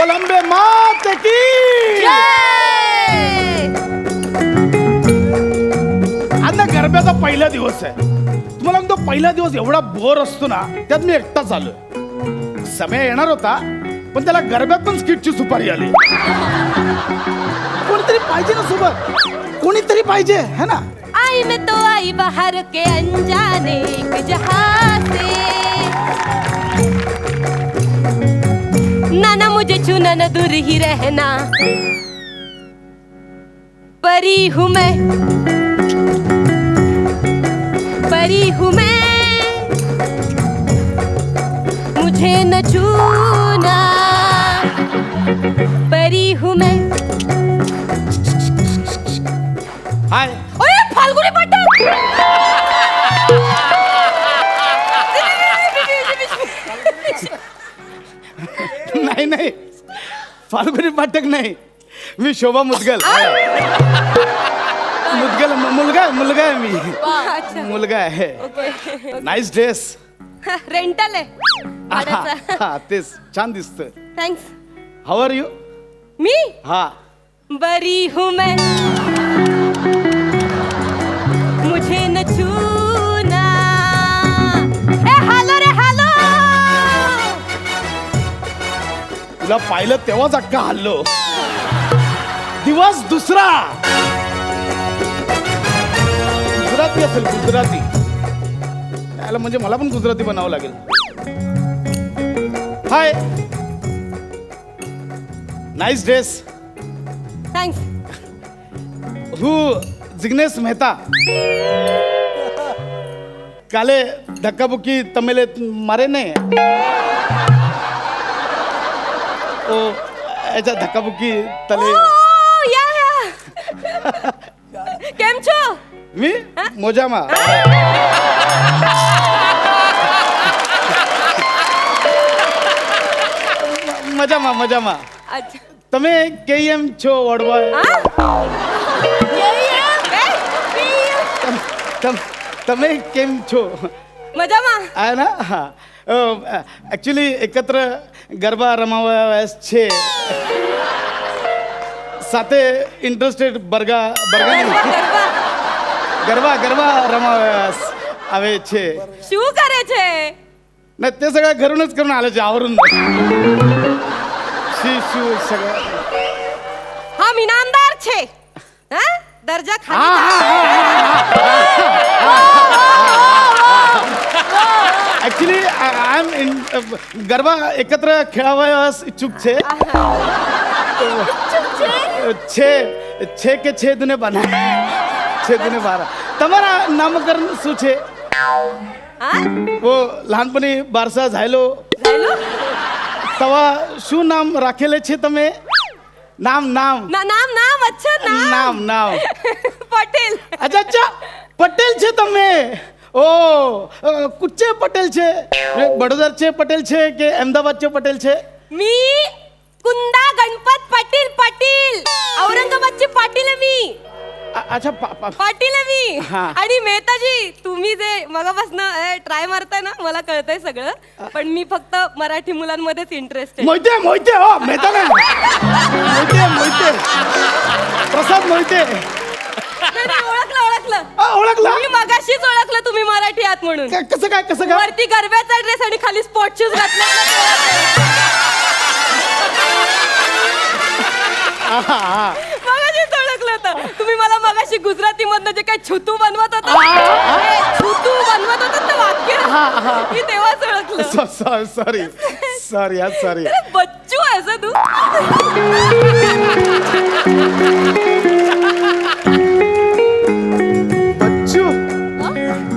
कोलंबे मात की आज ना गरब्याचा पहिला दिवस आहे. तुम्हाला म्हणतो पहिला दिवस एवढा बोर असतो ना, त्यात मी एकटाच आलोय. समय येणार होता पण त्याला गरब्यात पण स्किटची सुपारी आली. कोणीतरी पाहिजे ना सोबत, कोणीतरी पाहिजे है ना. आई मैं तो आई बाहर के अनजाने के जहां से, ना मुझे छूना न दूर ही रहना, परी हूँ मैं, परी हूँ मैं, मुझे न छूना, परी हूँ मैं. हाय ओए फाल्गुनी पाठक. नाही नाही, फाल्गुनी पाठक नाही, मी शोभा मुदगल. मुदगल मुलगा मुलगा आहे मी. अच्छा मुलगा आहे. ओके. Nice dress. रेंटल आहे भाड्याचा. हा तेच छान दिसतोय. थँक्स. How are you. मी हा बरी हूँ मैं, मुझे न छूना. ए हॅलो रे हॅलो. तुला पाहिलं तेव्हाच अक्का हल्लो. दिवस दुसरा गुजराती असेल, गुजराती. याला म्हणजे मला पण गुजराती बनावं लागेल. हाय नाईस ड्रेस. थँक्स. हू जिग्नेश मेहता. काले धक्काबुक्की तमिले मारे नहीं ओ ऐसा धक्काबुक्की तले. या केम છો? मी मोजामा. મજામાં મજામાં. अच्छा. તમે કેમ છો વડવા. તમે કેમ છો. મજામાં. આ ના હા એકચ્યુઅલી એકત્ર ગરબા રમાવા છે, સાથે ઇન્ટરેસ્ટેડ બરગા બરગા ગરબા ગરબા રમાવા આવે છે. શું કરે છે? नाही ते सगळं घरूनच करून आलं, आवरून. शिशू सगळं. हम इनामदार छे. हाँ? दर्जा खाली. ऍक्च्युली आय एम गरबा एकत्र खेळावयास इच्छुक છે. छे के छे दुने 12. छे दुने 12. તમારા નામકરણ શું છે? वो लहानपणी बारसा झायलो तवा शू नाम राखेले छे તમે. नाम नाम नाम नाम अच्छा नाम नाम नाम पटेल. अच्छा अच्छा पटेल छे તમે. ओ कुठचे पटेल छे. बडोदरचे पटेल छे के अहमदाबादचे पटेल छे. मी कुंदा गणपत पाटील. पाटील औरंगाबादची पाटील आहे मी. अच्छा पाटील आहे मी. हा. आणि मेहताजी तुम्ही जे मगापासून ट्राय मारताय ना, मला कळतंय सगळं, पण मी फक्त मराठी मुलांमध्येच इंटरेस्ट आहे. मोहिते मोहिते हो मेहता ना. मोहिते मोहिते प्रसाद मोहिते. ओळखलं ओळखलं ओळखला. मी मगाशीच ओळखलं तुम्ही मराठी आहात म्हणून. कसं काय कसं काय. वरती गरब्याचा ड्रेस आणि खाली स्पोर्ट शूज घातले. मगाशीच ओळखलं होतं. तुम्ही मला मगाशी गुजराती मधनं जे काही छुतू बनवत होता, छुतू बनवत होता ते वाक्य, मी तेव्हाच ओळखलं. सॉरी सॉरी यार सॉरी. बच्चू ऐसा तू. बच्चू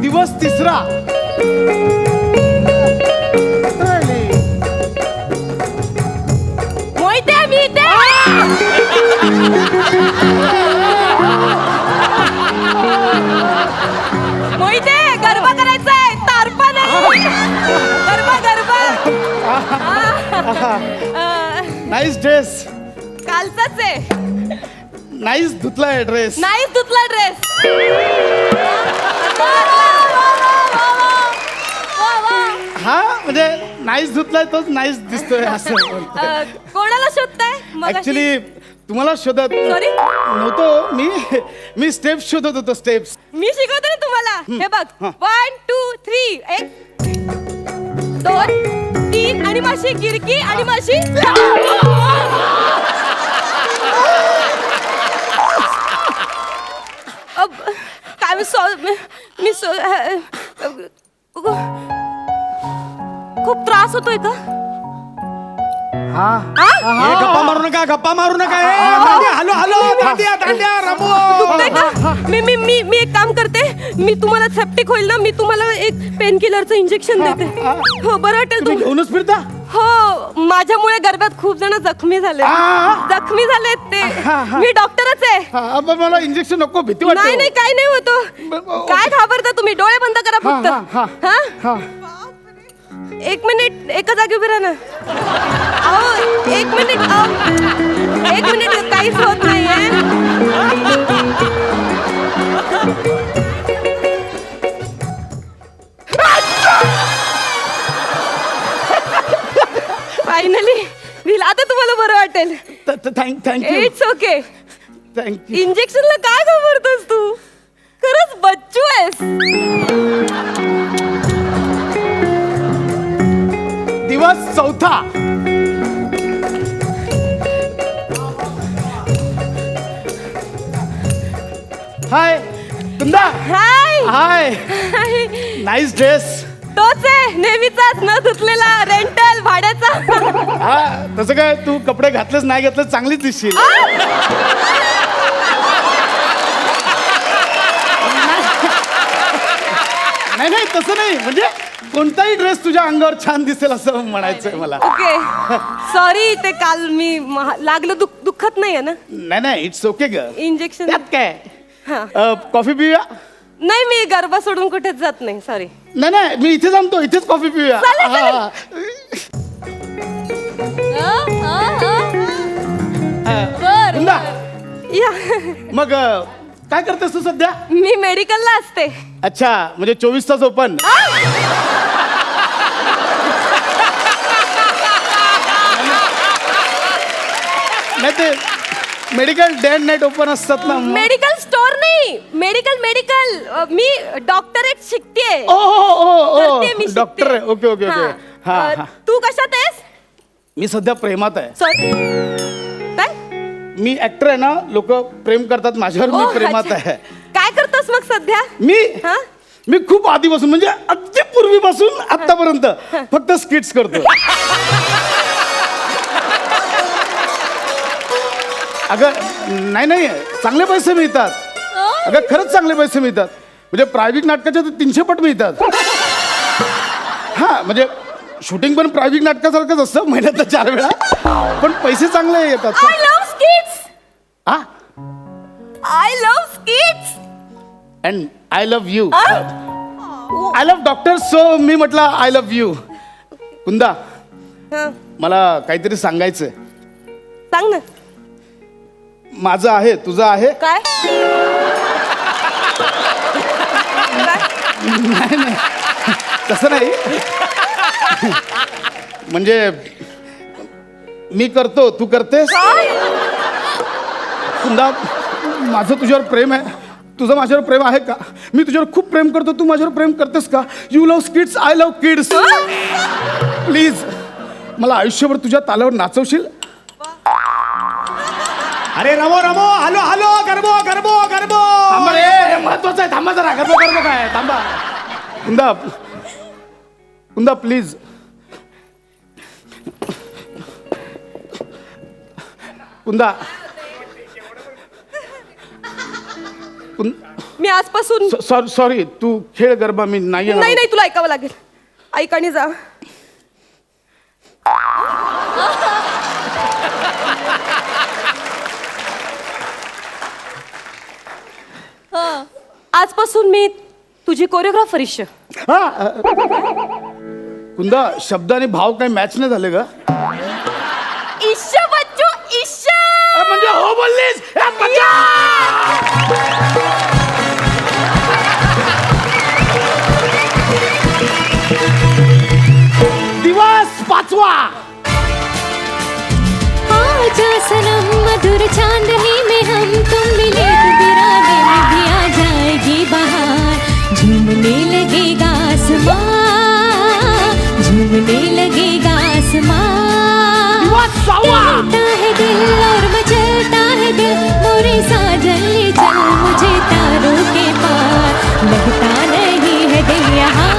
दिवस तिसरा. मोहिते मी इथे. मोहिते गरबा करायचा आहे, तारपा नाही. गरबा गरबा. Nice dress. कालचाच आहे. नाईस धुतला ड्रेस. नाही धुतला ड्रेस. हा म्हणजे नाईस धुतलाय तोच नाईस दिसतोय असं कोणाला शोधताय मगाशी? ऍक्च्युली तुम्हाला शोधत Sorry? नव्हतो मी स्टेप्स शोधत होतो स्टेप्स. मी शिकवते ना तुम्हाला. हे बघ 1 2 3 1 2 3 आणि माशी गिरकी आणि माशी. काय मी खूप त्रास होतोय का? गप्पा मारू नका हॅलो हॅलो दांड्या दुखतंय का? मी एक काम करते, मी तुम्हाला सेप्टिक होईल ना, मी तुम्हाला एक पेन किलरचं इंजेक्शन देते. हो बरं वाटेल तुम्ही घेऊनच फिरता. हो माझ्यामुळे गरब्यात खूप जण जखमी झाले. जखमी झालेत ते. मी डॉक्टरच आहे. मला इंजेक्शन नको, भीती वाटते. नाही काय नाही होतो. काय घाबरता तुम्ही? डोळे बंद करा फक्त. हा एक मिनिट एका जागी उभी राहा ना. अहो एक मिनिट काहीच होत नाहीये. फायनली आता तुम्हाला बरं वाटेल. Thank you it's okay. थँक्यू. इंजेक्शनला काय घाबरतोस तू? खरंच बच्चू आहेस. दिवस 4था. हाय कुंदा. हाय हाय नाईस ड्रेस. तोच आहे नेहमीचाच न धुतलेला रेंटल भाड्याचा. हा तसं काय तू कपडे घातलेच नाही घातलं चांगलीच दिसशील. नाही तसं नाही, म्हणजे कोणताही ड्रेस तुझ्या अंगावर छान दिसेल असं म्हणायचंय मला. ओके सॉरी ते काल मी लागलं दुखत नाहीये ना. नाही इट्स ओके ग. इंजेक्शन त्यात काय. हा. कॉफी पिऊया. नाही मी गरबा सोडून कुठेच जात नाही. सॉरी. नाही मी इथेच आणतो, इथेच कॉफी पिऊया. कुंदा, या मग काय करतेस तू सध्या? मी मेडिकलला असते. अच्छा म्हणजे 24 तास ओपन. नाही ते medical day and night open असतात ना. मेडिकल स्टोर नाही, मेडिकल मी डॉक्टरेट शिकतेय. करतेय मी, शिकतेय. डॉक्टर आहे. Okay okay okay. हा तू कशात आहेस? मी सध्या प्रेमात आहे. सॉरी काय? मी ऍक्टर आहे ना, लोक प्रेम करतात माझ्यावर. मी प्रेमात अच्छा. आहे. काय करतोस मग सध्या? मी खूप आधीपासून म्हणजे अगदी पूर्वीपासून आतापर्यंत फक्त स्किट्स करतो. अगं नाही चांगले पैसे मिळतात. अगं खरंच चांगले पैसे मिळतात. म्हणजे प्रायव्हेट नाटकाचे तर 300 पट मिळतात. हा म्हणजे शूटिंग पण प्रायव्हेट नाटकासारखंच असतं, महिन्यात 4 वेळा. पण पैसे चांगले येतात. I love skits. हा I love skits. And I love you. I love doctor. So मी म्हटलं आय लव्ह यू. कुंदा मला काहीतरी सांगायचंय. सांग ना. माझं आहे तुझं आहे. काय? नाही तसं नाही. म्हणजे मी करतो तू करतेस. कुंदा माझं तुझ्यावर प्रेम आहे. तुझं माझ्यावर प्रेम आहे का? मी तुझ्यावर खूप प्रेम करतो. तू माझ्यावर प्रेम करतेस का? You love kids, I love kids. Please मला आयुष्यभर तुझ्या तालावर नाचवशील. अरे रमो हॅलो गरबो थांबा रे, महत्वाचं आहे. थांबा जरा. गरबो काय थांबा. कुंदा प्लीज. कुंदा मी आजपासून सॉरी तू खेळ गरबा. मी नाही येणार. नाही तुला ऐकावं लागेल. ऐक आणि जा. आजपासून मी तुझी कोरिओग्राफर. इश्य कुंदा शब्द आणि भाव काही मॅच नाही झाले ग. Issue Bachchu issue. म्हणजे हो बोललीस. दिवस जा सनम मधुर चांदनी में हम तुम मिले तो वीराने में भी आ जाएगी बहार झूमने लगेगा आसमां झूमने लगेगा आसमां कहता है दिल और मचलता है दिल मोरे साजन ले चल मुझे तारों के पार लगता नहीं है दिल यहाँ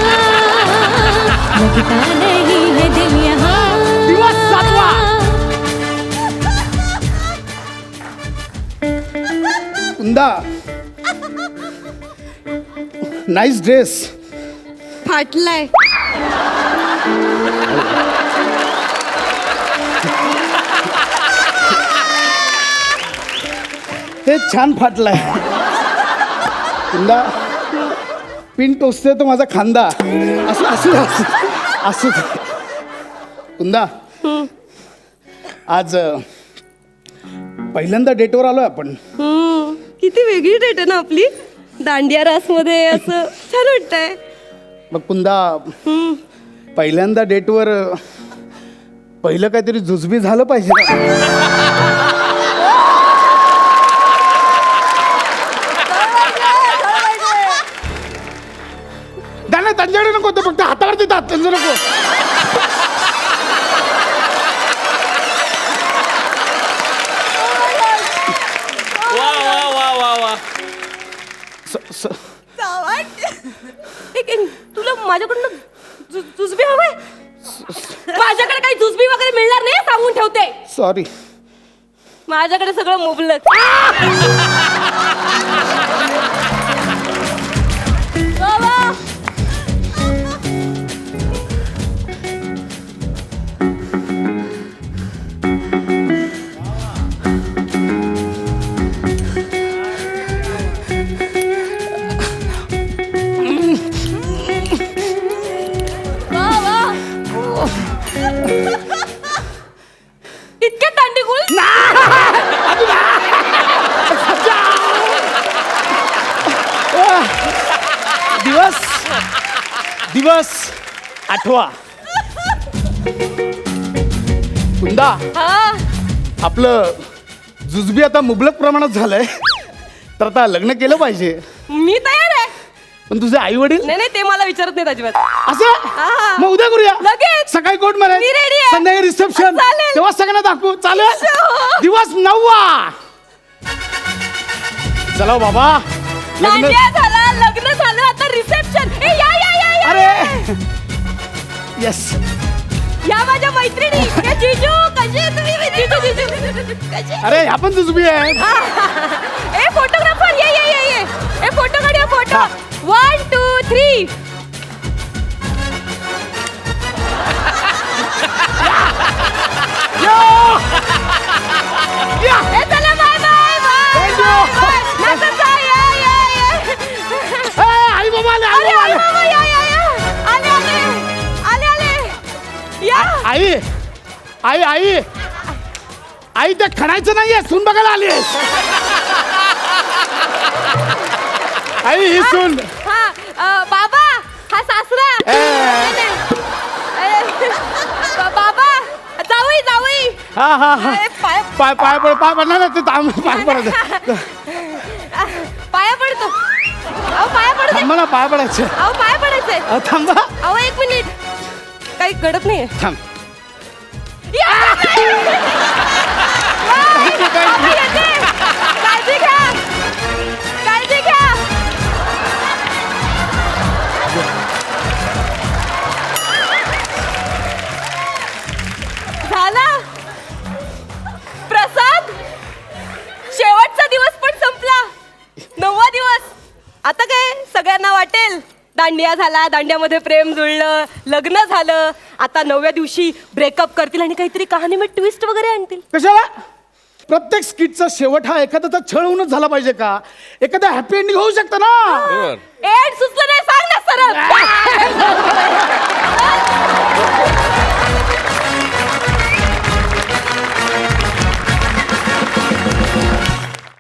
लगता नहीं है दिल यहाँ कुंदा नाईस ड्रेस. फाटलाय. ते छान फाटलाय. कुंदा पिन टोचते तो माझा खांदा. असं असू दे, असू दे. कुंदा आज पहिल्यांदा डेटवर आलोय आपण. किती वेगळी डेट आहे ना आपली. दांडिया रास मध्ये असं छान वाटतंय. मग कुंदा पहिल्यांदा डेटवर पहिलं काहीतरी जुजबी झालं पाहिजे ना. नाही त्यांच्याकडे नको ते फक्त हातावर देतात त्यांचं नको. वा वा वा वा वा. तुला माझ्याकडनं जुजबी हवंय. माझ्याकडे काही जुजबी वगैरे मिळणार नाही सांगून ठेवते. सॉरी. माझ्याकडे सगळं मुबलक. इतके दांडीगुल. दिवस दिवस आठवा. कुंदा हा आपलं जुजबी आता मुबलक प्रमाणात झालंय तर आता लग्न केलं पाहिजे. मी तयार आहे. पण तुझे आई वडील नाही नाही ते मला विचारत नाहीत अजिबात. असं हा. मग उद्या करूया. लगेच. सकाळी कोर्ट मध्ये मी ready आहे. संध्याकाळी रिसेप्शन चालेल. तेव्हा सगळ्यांना दाखवू. चालेल. हो. दिवस 9वा. चला बाबा लग्न. दांडिया झाला लग्न झालं आता रिसेप्शन. ए या या या या. अरे येस. या माझ्या मैत्रिणी. ए जीजू कशी आहे तुम्ही. जीजू जीजू कशी. अरे ह्या पण जुजबी आहे. ए फोटोग्राफर ये ये ये ये. ए फोटो काढूया फोटो. 1 2 3. ए चला bye bye Thank you. Bye. नाचत जा. या या या. आई बाबा आले, आई अरे बाबा अरे आले. बाबा या या या. आले आले आले आले. या. आई आई आई आई ते खणायचं नाहीये. सून बघायला आलीस. आई ही सून. हा बाबा हा सासरा. नाही, नाही. बाबा जाऊई जाऊई. हा हा हा ए, पाय पाय पाय पड पाय पडणार ना ते ताम पाय पडत. पाया पडतो. अहो पाया पडतो. थांबा ना पाय पडायचं. अहो पाया पडायचंय. थांबा. अहो 1 मिनिट. काही घडत नाहीये. थांब. या! बाबा येते. काळजी घ्या काळजी घ्या. झाला प्रसाद. शेवटचा दिवस पण संपला. 9वा दिवस. आता काय सगळ्यांना वाटेल दांडिया झाला दांडियामध्ये प्रेम जुळलं लग्न झालं. आता 9व्या दिवशी ब्रेकअप करतील आणि काहीतरी कहाणीमध्ये ट्विस्ट वगैरे आणतील. कशाला प्रत्येक स्किटचा शेवट हा एखाद्याचा छळ होऊनच झाला पाहिजे का. एखादा हॅपी एंडिंग होऊ शकतं ना. बरोबर. एड सुचलं नाही सांग ना सरळ.